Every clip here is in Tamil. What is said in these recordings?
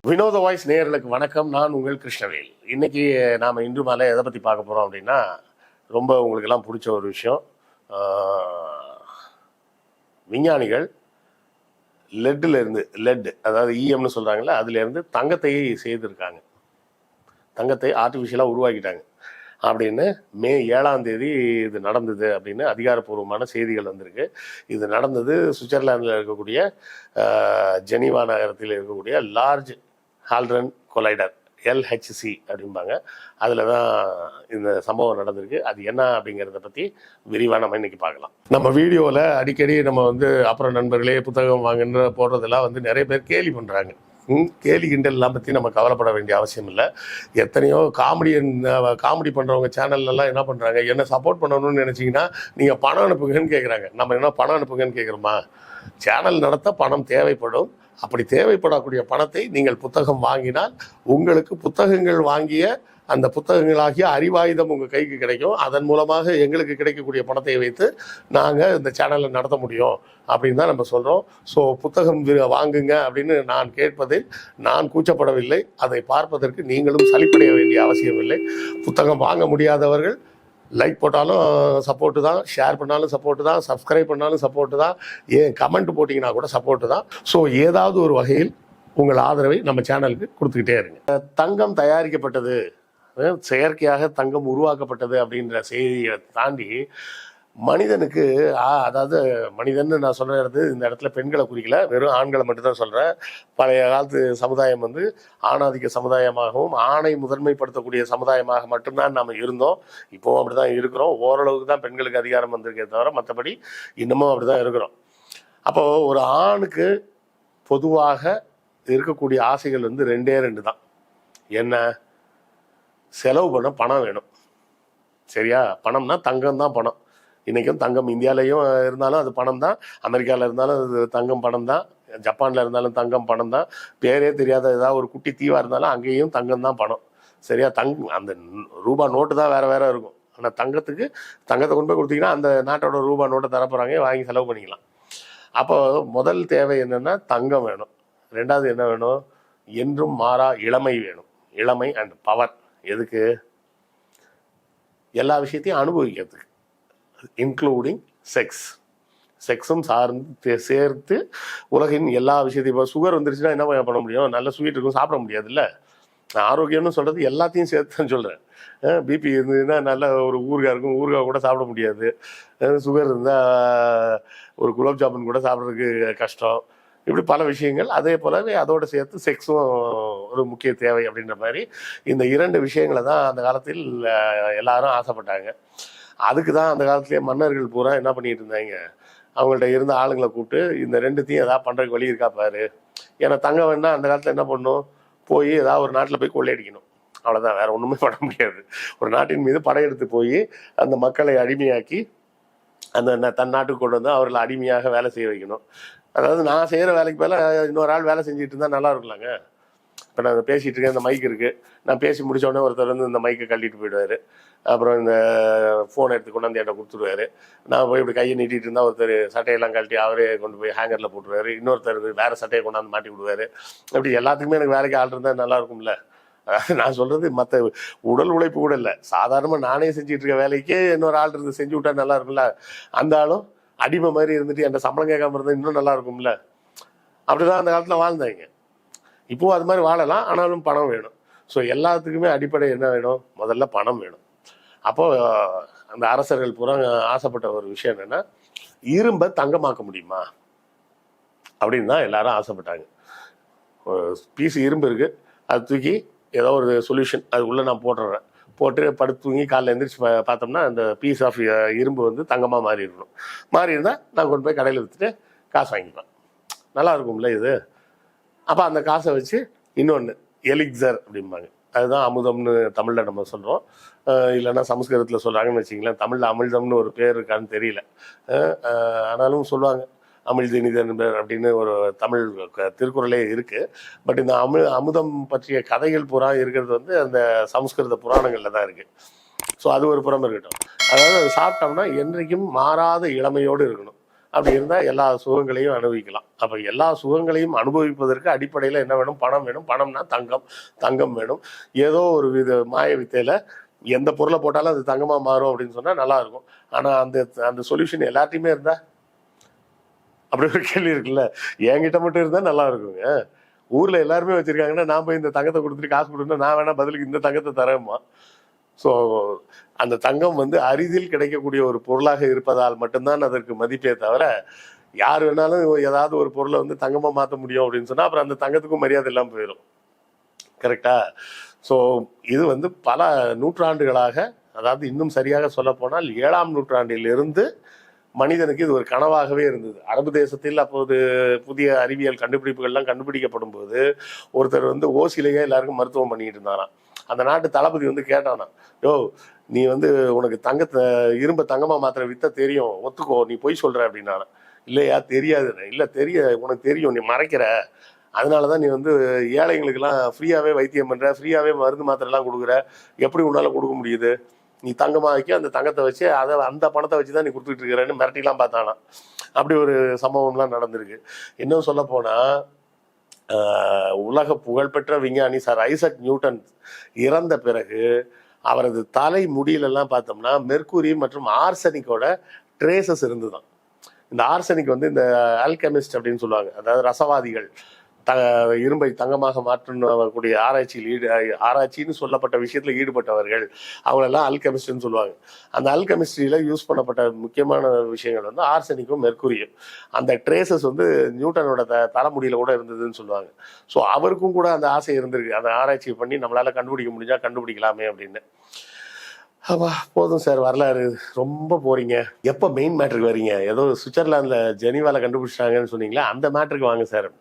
வினோத வாய்ஸ் நேயர்களுக்கு வணக்கம். நான் உங்கள் கிருஷ்ணவேல். இன்னைக்கு நாம் இன்று மாலை எதை பற்றி பார்க்க போகிறோம் அப்படின்னா, ரொம்ப உங்களுக்கெல்லாம் பிடிச்ச ஒரு விஷயம். விஞ்ஞானிகள் லெட் அதாவது ஈஎம்னு சொல்கிறாங்களே, அதுலேருந்து தங்கத்தை செய்திருக்காங்க. தங்கத்தை ஆர்டிஃபிஷியலாக உருவாக்கிட்டாங்க அப்படின்னு மே 7ஆம் தேதி இது நடந்தது அப்படின்னு அதிகாரப்பூர்வமான செய்திகள் வந்திருக்கு. இது நடந்தது சுவிட்சர்லாந்தில் இருக்கக்கூடிய ஜெனீவா நகரத்தில் இருக்கக்கூடிய லார்ஜ் ஹால்ட்ரன் கொலைடர் LHC அப்படிம்பாங்க. அதில் தான் இந்த சம்பவம் நடந்திருக்கு. அது என்ன அப்படிங்கிறத பற்றி விரிவாக நம்ம இன்னைக்கு பார்க்கலாம். நம்ம வீடியோவில் அடிக்கடி நம்ம அப்புறம் நண்பர்களே புத்தகம் வாங்குன்ற போடுறதெல்லாம் நிறைய பேர் கேலி பண்ணுறாங்க. கேலி கிண்டல்லாம் பற்றி நம்ம கவலைப்பட வேண்டிய அவசியம் இல்லை. எத்தனையோ காமெடி பண்ணுறவங்க சேனல்லாம் என்ன பண்ணுறாங்க, என்ன சப்போர்ட் பண்ணணும்னு நினச்சிங்கன்னா நீங்கள் பணம் அனுப்புங்கன்னு கேட்குறாங்க. நம்ம என்ன பணம் அனுப்புங்கன்னு கேட்குறோமா? சேனல் நடத்த பணம் தேவைப்படும். அப்படி தேவைப்படக்கூடிய பணத்தை நீங்கள் புத்தகம் வாங்கினால் உங்களுக்கு புத்தகங்கள் வாங்கிய அந்த புத்தகங்களாகிய அறிவாயுதம் உங்கள் கைக்கு கிடைக்கும். அதன் மூலமாக எங்களுக்கு கிடைக்கக்கூடிய பணத்தை வைத்து நாங்கள் இந்த சேனலை நடத்த முடியும் அப்படின்னு தான் நம்ம சொல்கிறோம். ஸோ புத்தகம் வாங்குங்க அப்படின்னு நான் கேட்பதில் நான் கூச்சப்படவில்லை. அதை பார்ப்பதற்கு நீங்களும் சலிப்படைய வேண்டிய அவசியம் இல்லை. புத்தகம் வாங்க முடியாதவர்கள் லைக் போட்டாலும் சப்போர்ட்டு தான், ஷேர் பண்ணாலும் சப்போர்ட்டு தான், சப்ஸ்கிரைப் பண்ணாலும் சப்போர்ட்டு தான், ஏன் கமெண்ட் போட்டிங்கன்னா கூட சப்போர்ட்டு தான். ஸோ ஏதாவது ஒரு வகையில் உங்கள் ஆதரவை நம்ம சேனலுக்கு கொடுத்துக்கிட்டே இருங்க. தங்கம் தயாரிக்கப்பட்டது, செயற்கையாக தங்கம் உருவாக்கப்பட்டது அப்படின்ற செய்தியை தாண்டி மனிதனுக்கு அதாவது மனிதன்னு நான் சொல்கிறது இந்த இடத்துல பெண்களை குறிக்கல, வெறும் ஆண்களை மட்டும்தான் சொல்கிறேன். பழைய காலத்து சமுதாயம் ஆணாதிக்க சமுதாயமாகவும் ஆணை முதன்மைப்படுத்தக்கூடிய சமுதாயமாக மட்டும்தான் நாம் இருந்தோம். இப்போவும் அப்படி தான் இருக்கிறோம். ஓரளவுக்கு தான் பெண்களுக்கு அதிகாரம் வந்திருக்கே தவிர மற்றபடி இன்னமும் அப்படி தான் இருக்கிறோம். அப்போது ஒரு ஆணுக்கு பொதுவாக இருக்கக்கூடிய ஆசைகள் ரெண்டு தான். என்ன? செலவு பண்ண பணம் வேணும். சரியா? பணம்னா தங்கம் தான் பணம். இன்றைக்கும் தங்கம் இந்தியாவிலையும் இருந்தாலும் அது பணம் தான், அமெரிக்காவில் இருந்தாலும் அது தங்கம் பணம் தான், ஜப்பானில் இருந்தாலும் தங்கம் பணம் தான், பேரே தெரியாத ஏதாவது ஒரு குட்டி தீவாக இருந்தாலும் அங்கேயும் தங்கம் தான் பணம். சரியா? அந்த ரூபா நோட்டு தான் வேறு வேறு இருக்கும். ஆனால் தங்கத்தை கொண்டு போய் கொடுத்தீங்கன்னா அந்த நாட்டோட ரூபா நோட்டை தரப்போகிறாங்க, வாங்கி செலவு பண்ணிக்கலாம். அப்போ முதல் தேவை என்னென்னா தங்கம் வேணும். ரெண்டாவது என்ன வேணும்? என்றும் மாறா இளமை வேணும். இளமை அண்ட் பவர். எதுக்கு? எல்லா விஷயத்தையும் அனுபவிக்கிறதுக்கு, இன்க்ளூடிங் செக்ஸும் சார்ந்து சேர்த்து உலகின் எல்லா விஷயத்தையும். இப்போ சுகர் வந்துருச்சுன்னா என்ன பண்ண முடியும்? நல்ல ஸ்வீட் இருக்கும், சாப்பிட முடியாதுல்ல. ஆரோக்கியம்னு சொல்கிறது எல்லாத்தையும் சேர்த்து தான் சொல்கிறேன். பிபி இருந்ததுன்னா நல்ல ஒரு ஊறுகாய் இருக்கும், ஊறுகாய் கூட சாப்பிட முடியாது. சுகர் இருந்தால் ஒரு குலோப் ஜாமுன் கூட சாப்பிட்றதுக்கு கஷ்டம். இப்படி பல விஷயங்கள். அதே போலவே அதோடு சேர்த்து செக்ஸும் ஒரு முக்கிய தேவை அப்படின்ற மாதிரி இந்த இரண்டு விஷயங்களை தான் அந்த காலத்தில் எல்லாரும் ஆசைப்பட்டாங்க. அதுக்கு தான் அந்த காலத்திலேயே மன்னர்கள் பூரா என்ன பண்ணிட்டு இருந்தாங்க, அவங்கள்ட்ட இருந்த ஆளுங்களை கூப்பிட்டு இந்த ரெண்டுத்தையும் ஏதாவது பண்ணுறதுக்கு வழி இருக்கா பாரு. ஏன்னா தங்கம் வேணா அந்த காலத்தில் என்ன பண்ணும், போய் ஏதாவது ஒரு நாட்டில் போய் கொள்ளையடிக்கணும், அவ்வளோதான், வேற ஒன்றுமே பண்ண முடியாது. ஒரு நாட்டின் மீது படையெடுத்து போய் அந்த மக்களை அடிமையாக்கி அந்த தன் நாட்டுக்கு கொண்டு வந்து அவர்களை அடிமையாக வேலை செய்ய வைக்கணும். அதாவது நான் செய்கிற வேலைக்கு மேலே இன்னொரு ஆள் வேலை செஞ்சுட்டு இருந்தால் நல்லா இருக்கலாங்க. இப்போ நான் பேசிகிட்டு இருக்கேன், இந்த மைக் இருக்குது, நான் பேசி முடித்தோடனே ஒருத்தர் இந்த மைக்கை கழட்டிட்டு போயிடுவார். அப்புறம் இந்த ஃபோனை எடுத்து கொண்டாந்து என்கிட்ட கொடுத்துருவாரு. நான் போய் இப்படி கையை நீட்டிகிட்டு இருந்தால் ஒருத்தர் சட்டையெல்லாம் கழட்டி அவரே கொண்டு போய் ஹேங்கரில் போட்டுருவாரு. இன்னொருத்தர் வேறு சட்டையை கொண்டாந்து மாட்டி விடுவார். அப்படி எல்லாத்துக்குமே எனக்கு வேலைக்கு ஆள் இருந்தால் நல்லா இருக்கும்ல. நான் சொல்கிறது மற்ற உடல் உழைப்பு கூட இல்லை, சாதாரணமாக நானே செஞ்சுட்டு இருக்க வேலைக்கே இன்னொரு ஆள் இருந்து செஞ்சு விட்டா நல்லா இருக்கும்ல. அந்த ஆளும் அடிமை மாதிரி இருந்துட்டு என்கிட்ட சம்பளம் கேட்காம இருந்தால் இன்னும் நல்லா இருக்கும்ல. அப்படிதான் அந்த காலத்தில் வாழ்ந்தாங்க. இப்போது அது மாதிரி வாழலாம், ஆனாலும் பணம் வேணும். ஸோ எல்லாத்துக்குமே அடிப்படை என்ன வேணும்? முதல்ல பணம் வேணும். அப்போது அந்த அரசர்கள் பூரா ஆசைப்பட்ட ஒரு விஷயம் என்னென்னா, இரும்பை தங்கமாக்க முடியுமா அப்படின்னு தான் எல்லாரும் ஆசைப்பட்டாங்க. பீஸ் இரும்பு இருக்குது, அது தூக்கி ஏதோ ஒரு சொல்யூஷன் அது உள்ளே நான் போட்டுறேன், போட்டு படுத்து தூங்கி காலைல எழுந்திரிச்சு பார்த்தோம்னா அந்த பீஸ் ஆஃப் இரும்பு தங்கமாக மாறி இருக்கணும். மாறி இருந்தால் நான் கொண்டு போய் கடையில் விற்றுட்டு காசு வாங்கிப்பேன். நல்லா இருக்கும்ல இது. அப்போ அந்த காசை வச்சு இன்னொன்று எலிக்சர் அப்படிம்பாங்க, அதுதான் அமுதம்னு தமிழில் நம்ம சொல்கிறோம். இல்லைன்னா சமஸ்கிருதத்தில் சொல்கிறாங்கன்னு வச்சிங்களேன். தமிழில் அமிழ்தம்னு ஒரு பேர் இருக்கான்னு தெரியல, ஆனாலும் சொல்லுவாங்க அமிழ்து நிதன் அப்படின்னு ஒரு தமிழ் திருக்குறளே இருக்குது. பட் இந்த அமுதம் பற்றிய கதைகள் பூரா இருக்கிறது அந்த சமஸ்கிருத புராணங்களில் தான் இருக்குது. ஸோ அது ஒரு புறம் இருக்கட்டும். அதாவது அது சாப்பிட்டோம்னா என்றைக்கும் மாறாத இளமையோடு இருக்கணும். அப்படி இருந்தால் எல்லா சுகங்களையும் அனுபவிக்கலாம். அப்போ எல்லா சுகங்களையும் அனுபவிப்பதற்கு அடிப்படையில் என்ன வேணும்? பணம் வேணும். பணம்னா தங்கம் வேணும். ஏதோ ஒரு வித மாய வித்தையில் எந்த பொருளை போட்டாலும் அது தங்கமாக மாறும் அப்படின்னு சொன்னால் நல்லா இருக்கும். ஆனால் அந்த சொல்யூஷன் எல்லாத்தையுமே இருந்தால் அப்படி ஒரு கேள்வி இருக்குல்ல. என்கிட்ட மட்டும் இருந்தால் நல்லா இருக்குங்க. ஊரில் எல்லாருமே வச்சுருக்காங்கன்னா நான் போய் இந்த தங்கத்தை கொடுத்துட்டு காசு கொடுத்தா நான் வேணா பதிலுக்கு இந்த தங்கத்தை தரேம்மா. ஸோ அந்த தங்கம் அரிதில் கிடைக்கக்கூடிய ஒரு பொருளாக இருப்பதால் மட்டும்தான் அதற்கு மதிப்பே தவிர, யார் வேணாலும் ஏதாவது ஒரு பொருளை தங்கமாக மாற்ற முடியும் அப்படின்னு சொன்னால் அப்புறம் அந்த தங்கத்துக்கும் மரியாதை இல்லாமல் போயிடும். கரெக்டா? ஸோ இது பல நூற்றாண்டுகளாக, அதாவது இன்னும் சரியாக சொல்ல போனால் 7ஆம் நூற்றாண்டிலிருந்து மனிதனுக்கு இது ஒரு கனவாகவே இருந்தது. அரபு தேசத்தில் அப்போது புதிய அறிவியல் கண்டுபிடிப்புகள்லாம் கண்டுபிடிக்கப்படும் போது ஒருத்தர் ஓசிலேயே எல்லாருக்கும் மருத்துவம் பண்ணிட்டு இருந்தாராம். அந்த நாட்டு தளபதி கேட்டானா, யோ நீ உனக்கு இரும்ப தங்கமா மாத்திர வித்த தெரியும், ஒத்துக்கோ, நீ பொய் சொல்ற அப்படின்னா. இல்லையா, தெரியாது. இல்லை உனக்கு தெரியும், நீ மறைக்கிற, அதனாலதான் நீ ஏழைங்களுக்கெல்லாம் ஃப்ரீயாவே வைத்தியம் பண்ற, ஃப்ரீயாவே மருந்து மாத்திரை எல்லாம் கொடுக்குற, எப்படி உன்னால கொடுக்க முடியுது? நீ தங்கமாக்கி அந்த தங்கத்தை வச்சு அந்த பணத்தை வச்சுதான் நீ கொடுத்துட்டு இருக்கிறன்னு மிரட்டிலாம் பார்த்தானா. அப்படி ஒரு சம்பவம்லாம் நடந்திருக்கு. இன்னும் சொல்ல போனா உலக புகழ்பெற்ற விஞ்ஞானி சார் ஐசக் நியூட்டன் இறந்த பிறகு அவரது தலை முடியிலெல்லாம் பார்த்தோம்னா மெர்க்குரி மற்றும் ஆர்சனிக்கோட ட்ரேசஸ் இருந்துதான். இந்த ஆர்சனிக் இந்த ஆல்கெமிஸ்ட் அப்படின்னு சொல்லுவாங்க, அதாவது ரசவாதிகள், இரும்பை தங்கமாக மாற்றக்கூடிய ஆராய்ச்சின்னு சொல்லப்பட்ட விஷயத்துல ஈடுபட்டவர்கள், அவங்களெல்லாம் அல்கெமிஸ்ட்னு சொல்லுவாங்க. அந்த அல்கெமிஸ்ட்ரியில யூஸ் பண்ணப்பட்ட முக்கியமான விஷயங்கள் ஆர்சனிக்கும் மெர்க்குரியும். அந்த ட்ரேசஸ் நியூட்டனோட தலைமுடியில கூட இருந்ததுன்னு சொல்லுவாங்க. ஸோ அவருக்கும் கூட அந்த ஆசை இருந்திருக்கு, அந்த ஆராய்ச்சி பண்ணி நம்மளால கண்டுபிடிக்க முடிஞ்சா கண்டுபிடிக்கலாமே அப்படின்னு. அப்பா போதும் சார், வரலாறு ரொம்ப போறீங்க. எப்போ மெயின் மேட்ருக்கு வரீங்க? ஏதோ சுவிட்சர்லாந்துல ஜெனீவால கண்டுபிடிச்சிட்டாங்கன்னு சொன்னீங்களா, அந்த மேட்ருக்கு வாங்க சார்.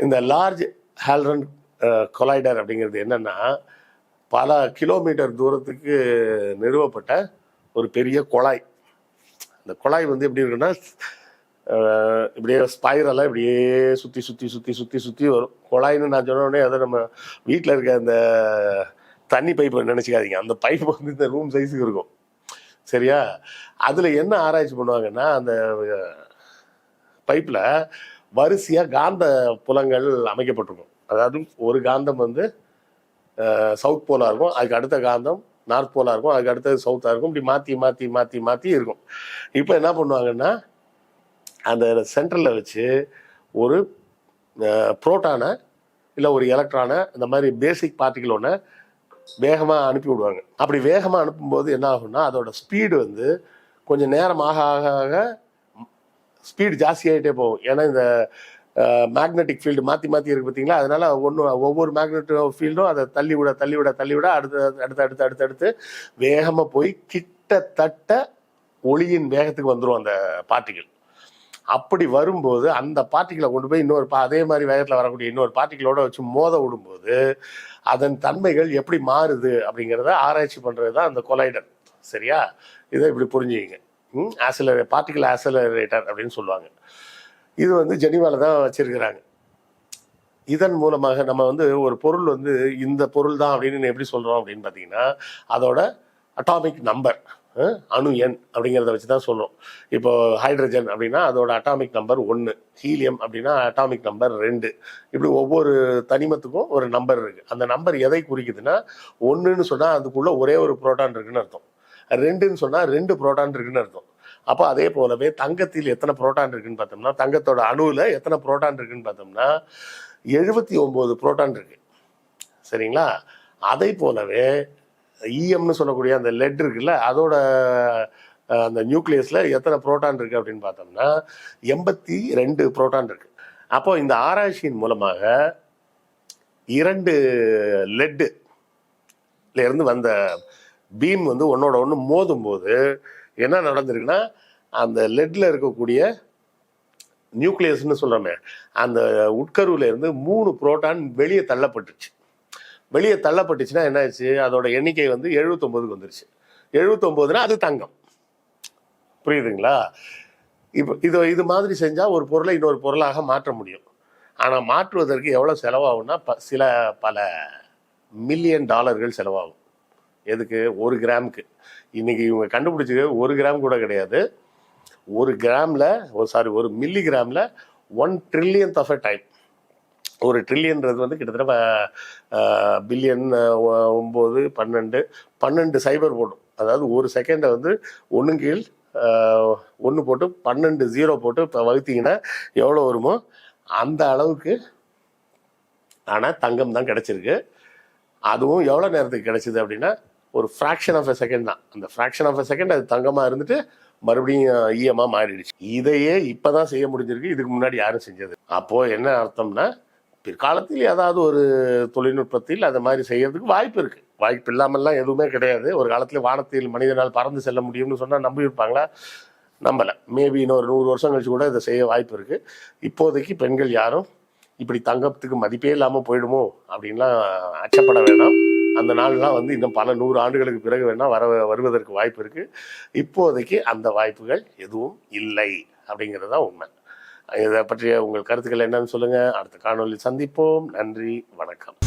இந்த லார்ஜ் ஹால்ரன் கொலைடர் அப்படிங்கிறது என்னன்னா, பல கிலோமீட்டர் தூரத்துக்கு நிறுவப்பட்ட ஒரு பெரிய குழாய். இந்த குழாய் எப்படி இருக்குன்னா, இப்படியே ஸ்பைரலாக இப்படியே சுற்றி சுற்றி சுற்றி சுற்றி சுற்றி வரும். குழாய்னு நான் சொன்ன உடனே அதை நம்ம வீட்டில் இருக்க அந்த தண்ணி பைப்பை நினச்சிக்காதீங்க. அந்த பைப் இந்த ரூம் சைஸுக்கு இருக்கும், சரியா? அதில் என்ன ஆராய்ச்சி பண்ணுவாங்கன்னா, அந்த பைப்பில் வரிசையாக காந்த புலங்கள் அமைக்கப்பட்டிருக்கும். அதாவது ஒரு காந்தம் சவுத் போலாக இருக்கும், அதுக்கு அடுத்த காந்தம் நார்த் போலாக இருக்கும், அதுக்கு அடுத்தது சவுத்தாக இருக்கும். இப்படி மாற்றி மாற்றி மாற்றி மாற்றி இருக்கும். இப்போ என்ன பண்ணுவாங்கன்னா, அந்த சென்டரில் வச்சு ஒரு புரோட்டானை இல்லை ஒரு எலக்ட்ரானை, இந்த மாதிரி பேசிக் பார்ட்டிகள் ஒன்று வேகமாக அனுப்பி விடுவாங்க. அப்படி வேகமாக அனுப்பும்போது என்ன ஆகும்னா, அதோட ஸ்பீடு கொஞ்சம் நேரம் ஆக ஆக ஆக ஸ்பீடு ஜாஸ்தியாகிட்டே போகும். ஏன்னா இந்த மேக்னெட்டிக் ஃபீல்டு மாற்றி மாற்றி இருக்கு பார்த்தீங்களா, அதனால ஒவ்வொரு மேக்னெட்டிக் ஃபீல்டும் அதை தள்ளி விட தள்ளி விட தள்ளி விட அடுத்து வேகமாக போய் கிட்டத்தட்ட ஒளியின் வேகத்துக்கு வந்துடும் அந்த பார்ட்டிகள். அப்படி வரும்போது அந்த பார்ட்டிகளை கொண்டு போய் அதே மாதிரி வேகத்தில் வரக்கூடிய இன்னொரு பார்ட்டிகளோட வச்சு மோத விடும்போது அதன் தன்மைகள் எப்படி மாறுது அப்படிங்கிறத ஆராய்ச்சி பண்ணுறது தான் அந்த கொலைடர், சரியா? இதை இப்படி புரிஞ்சுக்கிங்க. பார்ட்டிகல் ஆக்சலரேட்டர் அப்படின்னு சொல்லுவாங்க. இது ஜெனீவால தான் வச்சிருக்கிறாங்க. இதன் மூலமாக நம்ம ஒரு பொருள் இந்த பொருள் தான் அப்படின்னு எப்படி சொல்றோம் அப்படின்னு பார்த்தீங்கன்னா, அதோட அட்டாமிக் நம்பர், அணு எண் அப்படிங்கிறத வச்சு தான் சொல்றோம். இப்போ ஹைட்ரஜன் அப்படின்னா அதோட அட்டாமிக் நம்பர் 1, ஹீலியம் அப்படின்னா அட்டாமிக் நம்பர் 2, இப்படி ஒவ்வொரு தனிமத்துக்கும் ஒரு நம்பர் இருக்கு. அந்த நம்பர் எதை குறிக்குதுன்னா, 1ன்னு சொன்னா அதுக்குள்ள ஒரே ஒரு புரோட்டான் இருக்குன்னு அர்த்தம், 2ன்னு சொன்னா 2 புரோட்டான் இருக்குன்னு அர்த்தம். அப்போ அதே போலவே தங்கத்தில் எத்தனை புரோட்டான் இருக்குன்னு பார்த்தோம்னா, தங்கத்தோட அணுவில் எத்தனை புரோட்டான் இருக்குன்னு பார்த்தோம்னா 79 புரோட்டான் இருக்கு, சரிங்களா? அதை போலவே ஈஎம்னு சொல்லக்கூடிய அந்த லெட் இருக்குல்ல, அதோட அந்த நியூக்ளியஸ்ல எத்தனை புரோட்டான் இருக்கு அப்படின்னு பார்த்தோம்னா 82 புரோட்டான் இருக்கு. அப்போ இந்த ஆராய்ச்சியின் மூலமாக 2 லெட்ல இருந்து வந்த பீம் ஒன்னோட ஒன்று மோதும் போது என்ன நடந்திருக்குன்னா, அந்த லெட்ல இருக்கக்கூடிய நியூக்ளியஸ்ன்னு சொல்றோமே, அந்த உட்கருவுல இருந்து 3 புரோட்டான் வெளியே தள்ளப்பட்டுச்சு. வெளியே தள்ளப்பட்டுச்சுன்னா என்ன ஆச்சு, அதோட எண்ணிக்கை 79க்கு வந்துருச்சு. 79னா அது தங்கம், புரியுதுங்களா? இப்போ இது மாதிரி செஞ்சா ஒரு பொருளை இன்னொரு பொருளாக மாற்ற முடியும். ஆனா மாற்றுவதற்கு எவ்வளவு செலவாகும்னா பல மில்லியன் டாலர்கள் செலவாகும். எதுக்கு? 1 கிராமுக்கு. இன்னைக்கு இவங்க கண்டுபிடிச்சது 1 கிராம் கூட கிடையாது, ஒரு கிராமில் ஒரு மில்லிகிராமில் 1 ட்ரில்லியன்த் ஆஃப் அ டைம். ஒரு ட்ரில்லியன்றது வந்து கிட்டத்தட்ட பில்லியன் 9 12 சைபர் போடும். அதாவது ஒரு செகண்டை வந்து 1 போட்டு 12 0 போட்டு இப்போ வகுத்தீங்கன்னா எவ்வளோ வருமோ அந்த அளவுக்கு ஆனால் தங்கம் தான் கிடச்சிருக்கு. அதுவும் எவ்வளோ நேரத்துக்கு கிடச்சிது அப்படின்னா ஒரு ஃப்ராக்ஷன் ஆஃப் அ செகண்ட் தான். அந்த ஃப்ராக்ஷன் ஆஃப் அ செகண்ட் அது தங்கமாக இருந்துட்டு மறுபடியும் ஈயமாக மாறிடுச்சு. இதையே இப்போ தான் செய்ய முடிஞ்சிருக்கு, இதுக்கு முன்னாடி யாரும் செஞ்சது. அப்போது என்ன அர்த்தம்னா பிற்காலத்தில் ஏதாவது ஒரு தொழில்நுட்பத்தில் அது மாதிரி செய்யறதுக்கு வாய்ப்பு இருக்குது. வாய்ப்பு இல்லாமல்லாம் எதுவுமே கிடையாது. ஒரு காலத்தில் வானத்தில் மனிதனால் பறந்து செல்ல முடியும்னு சொன்னால் நம்பியிருப்பாங்களா? நம்பலை. மேபி இன்னொரு 100 வருஷம் கழிச்சு கூட இதை செய்ய வாய்ப்பு இருக்குது. இப்போதைக்கு பெண்கள் யாரும் இப்படி தங்கத்துக்கு மதிப்பே இல்லாமல் போயிடுமோ அப்படின்லாம் அச்சப்பட வேண்டாம். அந்த நாள்லாம் வந்து இன்னும் பல 100 ஆண்டுகளுக்கு பிறகு வேணால் வருவதற்கு வாய்ப்பு இருக்குது. இப்போதைக்கு அந்த வாய்ப்புகள் எதுவும் இல்லை அப்படிங்கிறது தான் உண்மை. இதை பற்றிய உங்கள் கருத்துக்கள் என்னன்னு சொல்லுங்கள். அடுத்த காணொலியில் சந்திப்போம். நன்றி, வணக்கம்.